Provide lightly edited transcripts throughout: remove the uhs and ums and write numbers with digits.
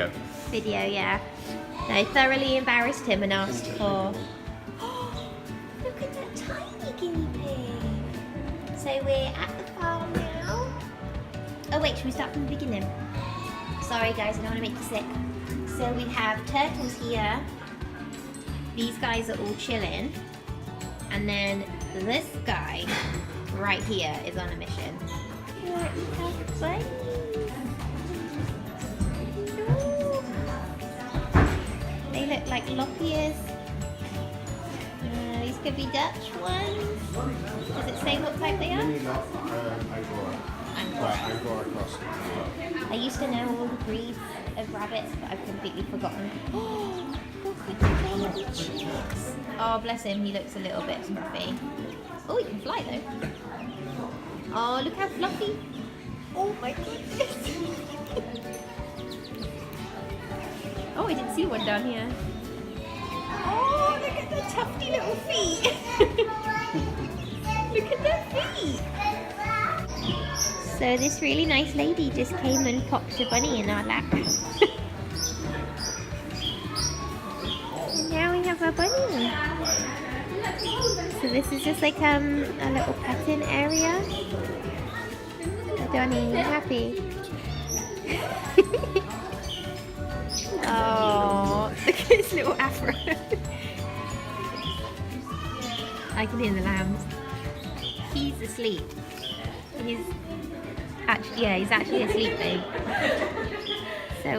video. Video, yeah. I thoroughly embarrassed him and asked for... Look at that tiny guinea pig. So we're at the farm now. Oh wait, should we start from the beginning? Sorry guys, I don't want to make you sick. So we have turtles here. These guys are all chilling. And then this guy right here is on a mission. Look, we have bunnies. No. They look like loppiers. These could be Dutch ones. Does it say what type they are? Angora cross. I used to know all the breeds of rabbits, but I've completely forgotten. Oh, look at the baby chicks. Oh, bless him, he looks a little bit scruffy. Oh, he can fly though. Oh, look how fluffy. Oh my goodness. Oh, I didn't see one down here. Oh, look at the tufty little feet. Look at their feet. So this really nice lady just came and popped a bunny in our lap. And now we have our bunny. So this is just like a little petting area. Donnie, you happy? Oh, look at his little afro. I can hear the lambs. He's asleep. He's actually asleep, babe. So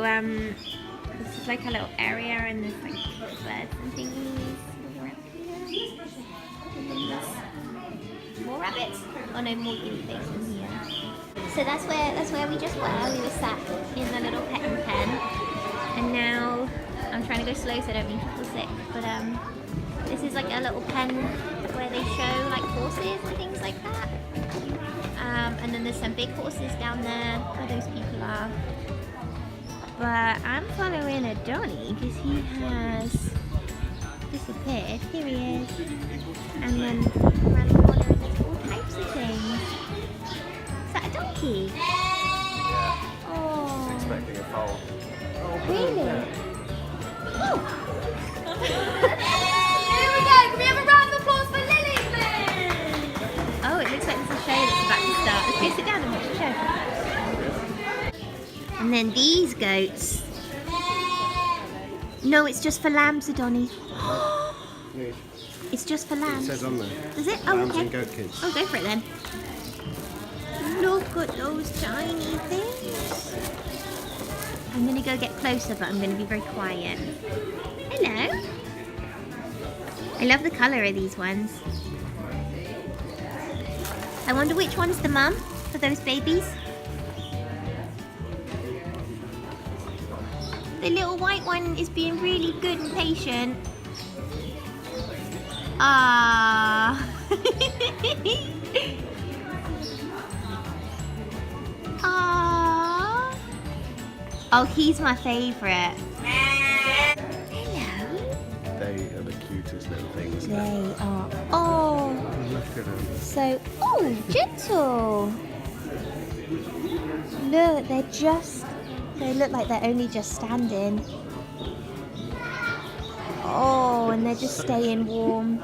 this is like a little area, and there's like birds and thingies around here. And then there's more rabbits. Oh no, more guinea pigs in here. So that's where we just were. We were sat in the little petting pen, and now I'm trying to go slow so I don't make people sick. But this is like a little pen where they show like horses and things like that. And then there's some big horses down there where those people are. But I'm following a Donnie because he has disappeared. Here he is. And then around the corner and there's all types of things. Is that a donkey? Yeah. Oh. He's expecting a foal. Really? Oh. Here we go! Can we have a round of applause for Lily, please? Oh, it looks like there's a show that's about to start. Let's go sit down and watch the show. And then these goats. No, it's just for lambs, Adoni. It's just for lambs. It says on there. Does it? Oh, Lambs okay. and goat kids. Oh, go for it then. Look at those tiny things. I'm going to go get closer, but I'm going to be very quiet. Hello. I love the colour of these ones. I wonder which one's the mum for those babies. The little white one is being really good and patient. Ah. Ah. Oh, he's my favourite. Hello. They are the cutest little things. They are. Oh. Look at them. So, oh, gentle. Look, they look like they're only just standing. Oh, and they're just staying warm.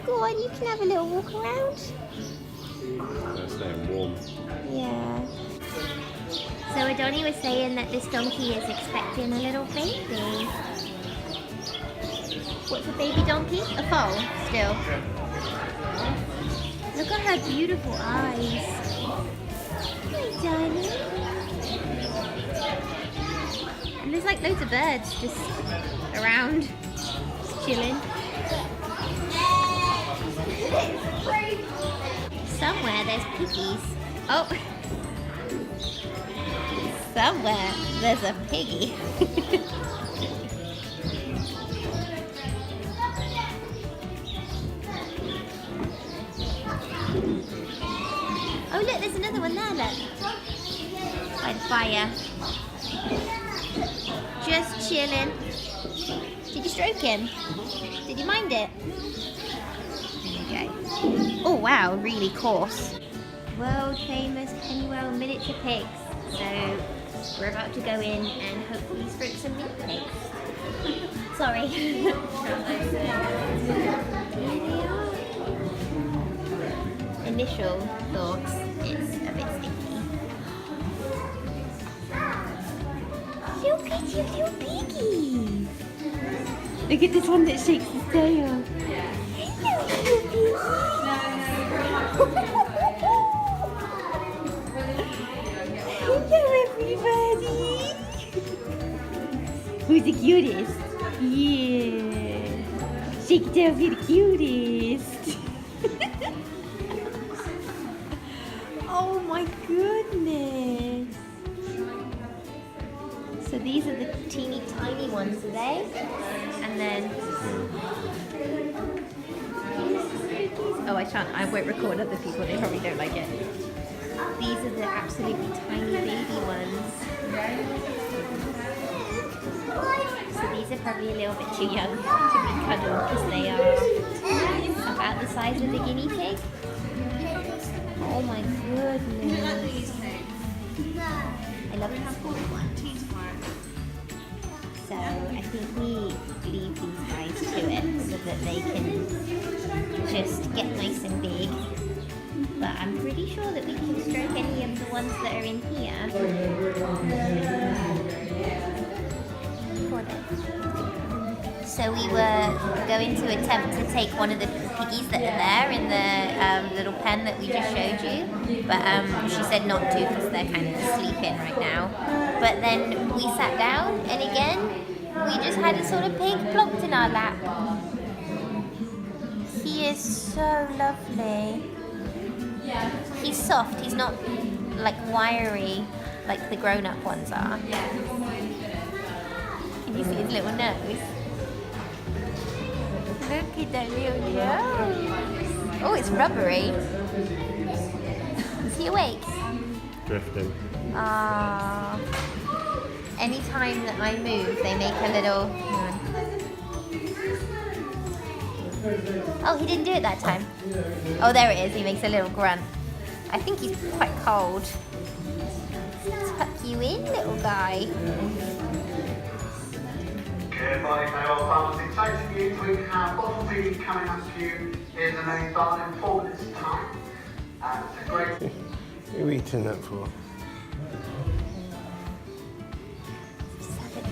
Go on, you can have a little walk around. They're staying warm. Yeah. So Adoni was saying that this donkey is expecting a little baby. What's a baby donkey? A foal, still. Look at her beautiful eyes. Hi, darling. And there's like loads of birds just around, just chilling. Somewhere there's piggies. Oh! Somewhere there's a piggy. Oh look, there's another one there, look. By the fire. Just chilling. Did you stroke him? Did you mind it? There you go. Oh wow, really coarse. World famous Pennywell miniature pigs. So we're about to go in and hopefully stroke some mini pigs. Sorry. Here they are. Initial thoughts, it's a bit sticky. Little pretty little piggies. Look at this one that shakes his tail. Hello, little piggies. Hello, everybody. Who's the cutest? Yeah. Shake it down for the cutest. Oh my goodness. So these are the teeny tiny ones today. And then oh, I won't record other people, they probably don't like it. These are the absolutely tiny baby ones. So these are probably a little bit too young to be cuddled because they are about the size of the guinea pig. Oh my goodness. I love how cool one. So I think we leave these guys to it so that they can just get nice and big. But I'm pretty sure that we can stroke any of the ones that are in here. So we were going to attempt to take one of the piggies that are there in the little pen that we just showed you. But she said not to because they're kind of sleeping right now. But then we sat down and again, we just had a sort of pig plopped in our lap. He is so lovely. He's soft, he's not like wiry like the grown-up ones are. Can you see his little nose? Look at that little nose. Oh, it's rubbery. Is he awake? Drifting. Ah. Anytime that I move, they make a little... Oh, he didn't do it that time. Oh, there it is. He makes a little grunt. I think he's quite cold. Tuck you in, little guy. Good morning, Pennywell farmers. Exciting news. We have bottle feeding coming up to you in the main barn in 4 minutes' time. It's a great... What are you eating that for?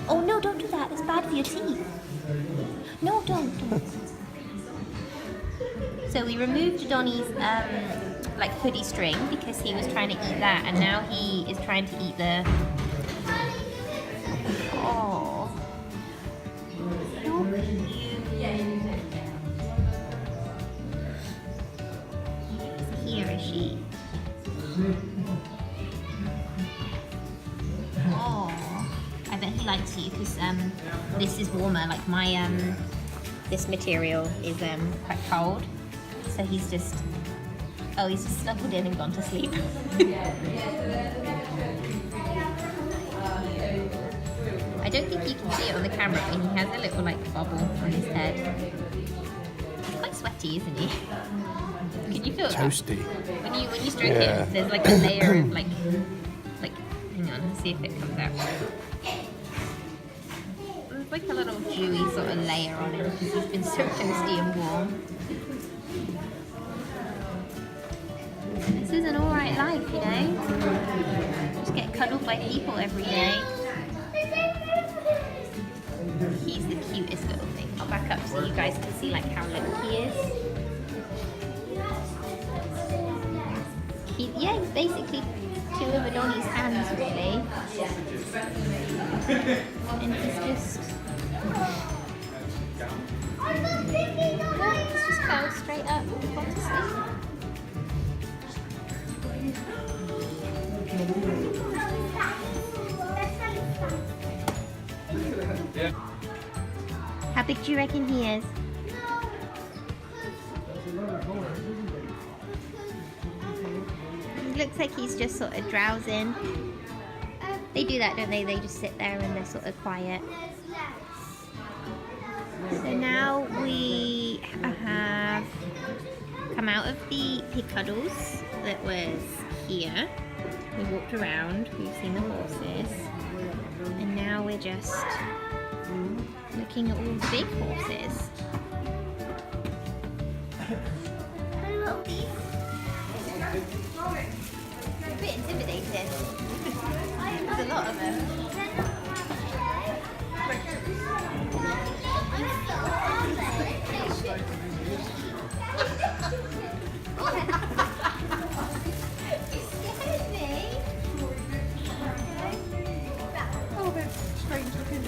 Oh no, don't do that. It's bad for your teeth. No, don't. So we removed Donnie's like hoodie string because he was trying to eat that, and now he is trying to eat the... Oh. Here is she. Oh. I bet he likes you because this is warmer. Like my this material is quite cold, so he's just snuggled in and gone to sleep. I don't think you can see it on the camera, but he has a little like bubble on his head. He's quite sweaty, isn't he? Can you feel Toasty. that? When you stroke him, there's like a layer of like hang on, let's see if it comes out. There's like a little dewy sort of layer on him because he's been so toasty and warm. This is an alright life, you know? Just get cuddled by people every day. He's the cutest little thing. I'll back up so you guys can see like how little he is. He's basically two of Adoni's hands really. And he's just... He's just curled straight up and gone to sleep. How big do you reckon he is? It looks like he's just sort of drowsing. They do that, don't they? They just sit there and they're sort of quiet. So now we have come out of the pig cuddles that was here. We walked around, we've seen the horses, and now we're just looking at all the big horses. A bit intimidating. There's a lot of them.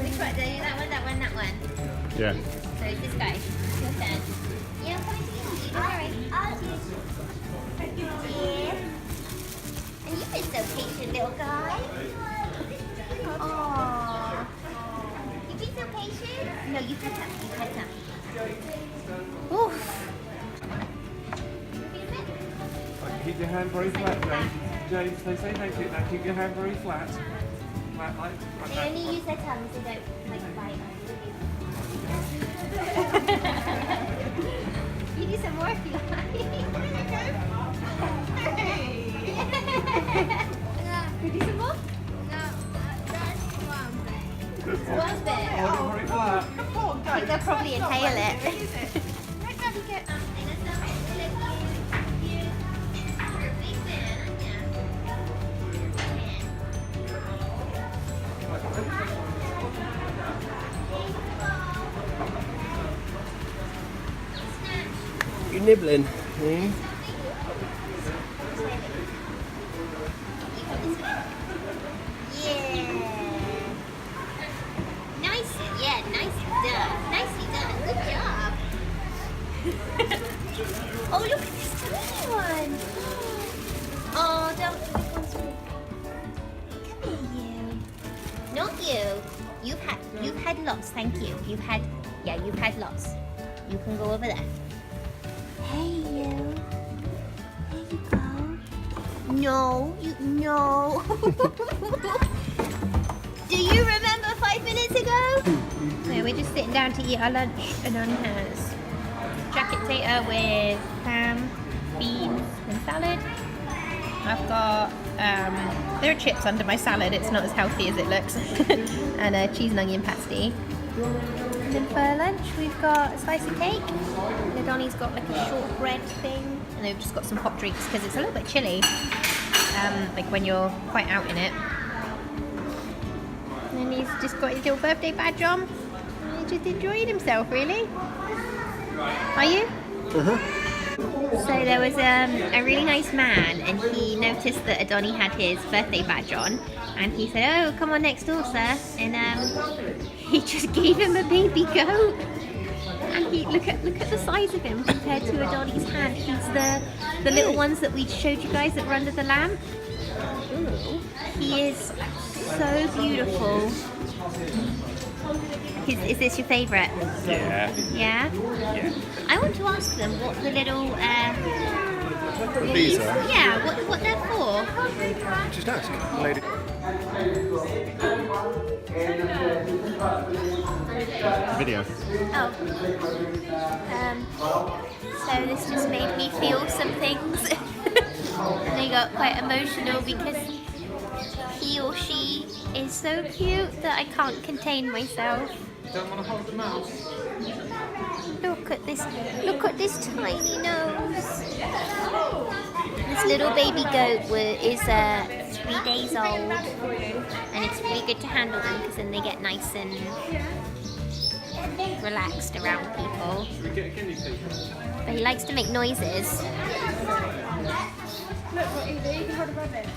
Which one? That one. Yeah. So it's this guy. Your turn. Yeah, I'm coming to you. Alright. Yeah. And you've been so patient, little guy. Aww. You've been so patient? No, you had some. Oof. Keep your hand very flat, James. James, they say thank you. Now keep your hand very flat. Flat like They that. only use their tongue, so don't like bite. You do some more if you like. You do some more? One bit. Hold it very flat. I think they'll probably inhale it. You nibbling? Yeah. Nicely done. Good job. Oh, look at this tiny one. Oh, don't. This one's really. Come here, you. Not you. You've had lots. Thank you. You've had lots. You can go over there. Hey, you. There you go. No. Do you remember 5 minutes ago? So we're just sitting down to eat our lunch, and Donnie has jacket potato with ham, beans, and salad. I've got there are chips under my salad. It's not as healthy as it looks, and a cheese and onion pasty. And then for lunch we've got a slice of cake. And Donnie's got like a shortbread thing, and they've just got some hot drinks because it's a little bit chilly, like when you're quite out in it. And he's just got his little birthday badge on. And he's just enjoying himself, really. Are you? So there was a really nice man, and he noticed that Adoni had his birthday badge on, and he said, "Oh, come on next door, sir." And he just gave him a baby goat. And he look at the size of him compared to Adoni's hand. He's the little ones that we showed you guys that were under the lamp. He is so beautiful. Is this your favourite? Yeah. Yeah? Yeah. I want to ask them what the little These are. yeah, what they're for. Just ask. Lady. Video. So this just made me feel some things. And they got quite emotional because he or she is so cute that I can't contain myself. Don't want to hold the mouse. Look at this tiny nose. This little baby goat is 3 days old, and it's really good to handle them because then they get nice and relaxed around people. Should we get a guinea pig? But he likes to make noises. Look what you can hold a rabbit.